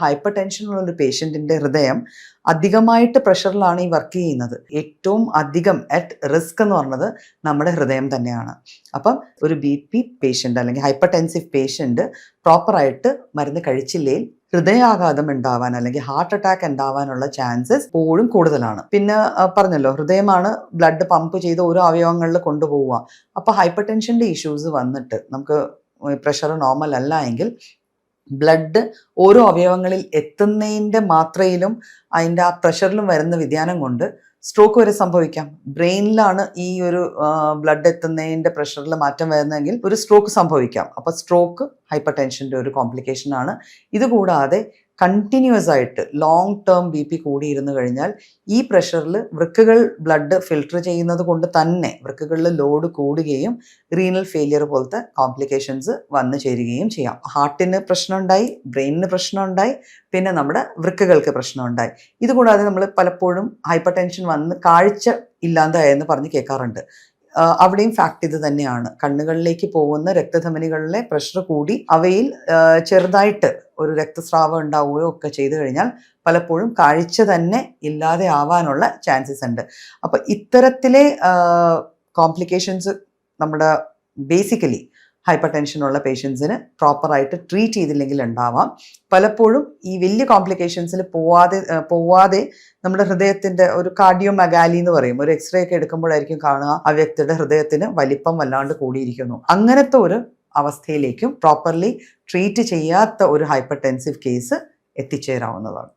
Hyper ടെൻഷനുള്ള ഒരു പേഷ്യൻറ്റിൻ്റെ ഹൃദയം അധികമായിട്ട് പ്രഷറിലാണ് ഈ വർക്ക് ചെയ്യുന്നത്. ഏറ്റവും അധികം അറ്റ് റിസ്ക് എന്ന് പറഞ്ഞത് നമ്മുടെ ഹൃദയം തന്നെയാണ്. അപ്പം ഒരു BP പേഷ്യൻ്റ് അല്ലെങ്കിൽ ഹൈപ്പർ ടെൻസീവ് പേഷ്യൻ്റ് പ്രോപ്പറായിട്ട് മരുന്ന് കഴിച്ചില്ലെങ്കിൽ ഹൃദയാഘാതം ഉണ്ടാവാൻ അല്ലെങ്കിൽ ഹാർട്ട് അറ്റാക്ക് ഉണ്ടാവാനുള്ള ചാൻസസ് എപ്പോഴും കൂടുതലാണ്. പിന്നെ പറഞ്ഞല്ലോ, ഹൃദയമാണ് ബ്ലഡ് പമ്പ് ചെയ്ത് ഓരോ അവയവങ്ങളിൽ കൊണ്ടുപോവുക. അപ്പോൾ ഹൈപ്പർ ടെൻഷൻ്റെ ഇഷ്യൂസ് വന്നിട്ട് നമുക്ക് പ്രഷർ നോർമൽ അല്ല എങ്കിൽ ബ്ലഡ് ഓരോ അവയവങ്ങളിൽ എത്തുന്നതിൻ്റെ മാത്രയിലും അതിൻ്റെ ആ പ്രഷറിലും വരുന്ന വ്യതിയാനം കൊണ്ട് സ്ട്രോക്ക് വരെ സംഭവിക്കാം. ബ്രെയിനിലാണ് ഈ ഒരു ബ്ലഡ് എത്തുന്നതിൻ്റെ പ്രഷറിൽ മാറ്റം വരുന്നതെങ്കിൽ ഒരു സ്ട്രോക്ക് സംഭവിക്കാം. അപ്പോൾ സ്ട്രോക്ക് ഹൈപ്പർ ടെൻഷൻ്റെ ഒരു കോംപ്ലിക്കേഷൻ ആണ്. ഇതുകൂടാതെ കണ്ടിന്യൂസ് ആയിട്ട് ലോങ് ടേം BP കൂടിയിരുന്നു കഴിഞ്ഞാൽ ഈ പ്രഷറിൽ വൃക്കകൾ ബ്ലഡ് ഫിൽട്ടർ ചെയ്യുന്നത് കൊണ്ട് തന്നെ വൃക്കകളിൽ ലോഡ് കൂടുകയും റീനൽ ഫെയിലിയർ പോലത്തെ കോംപ്ലിക്കേഷൻസ് വന്നു ചേരുകയും ചെയ്യാം. ഹാർട്ടിന് പ്രശ്നമുണ്ടായി, ബ്രെയിനിന് പ്രശ്നമുണ്ടായി, പിന്നെ നമ്മുടെ വൃക്കകൾക്ക് പ്രശ്നമുണ്ടായി. ഇതുകൂടാതെ നമ്മൾ പലപ്പോഴും ഹൈപ്പർ ടെൻഷൻ വന്ന് കാഴ്ച ഇല്ലാതായെന്ന് പറഞ്ഞ് കേൾക്കാറുണ്ട്. അവിടെയും ഫാക്ട് ഇത് തന്നെയാണ്. കണ്ണുകളിലേക്ക് പോകുന്ന രക്തധമനികളിലെ പ്രഷർ കൂടി അവയിൽ ചെറുതായിട്ട് ഒരു രക്തസ്രാവം ഉണ്ടാവുകയോ ഒക്കെ ചെയ്തു കഴിഞ്ഞാൽ പലപ്പോഴും കാഴ്ച തന്നെ ഇല്ലാതെ ആവാനുള്ള ചാൻസസ് ഉണ്ട്. അപ്പം ഇത്തരത്തിലെ കോംപ്ലിക്കേഷൻസ് നമ്മുടെ ബേസിക്കലി ഹൈപ്പർ ടെൻഷനുള്ള പേഷ്യൻസിന് പ്രോപ്പറായിട്ട് ട്രീറ്റ് ചെയ്തില്ലെങ്കിൽ ഉണ്ടാവാം. പലപ്പോഴും ഈ വലിയ കോംപ്ലിക്കേഷൻസിൽ പോവാതെ നമ്മുടെ ഹൃദയത്തിൻ്റെ ഒരു കാർഡിയോമെഗാലി എന്ന് പറയും, ഒരു എക്സ്റേ ഒക്കെ എടുക്കുമ്പോഴായിരിക്കും കാണുക ആ വ്യക്തിയുടെ ഹൃദയത്തിന് വലിപ്പം വല്ലാണ്ട് കൂടിയിരിക്കുന്നു. അങ്ങനത്തെ ഒരു അവസ്ഥയിലേക്കും പ്രോപ്പർലി ട്രീറ്റ് ചെയ്യാത്ത ഒരു ഹൈപ്പർ ടെൻസീവ് കേസ് എത്തിച്ചേരാവുന്നതാണ്.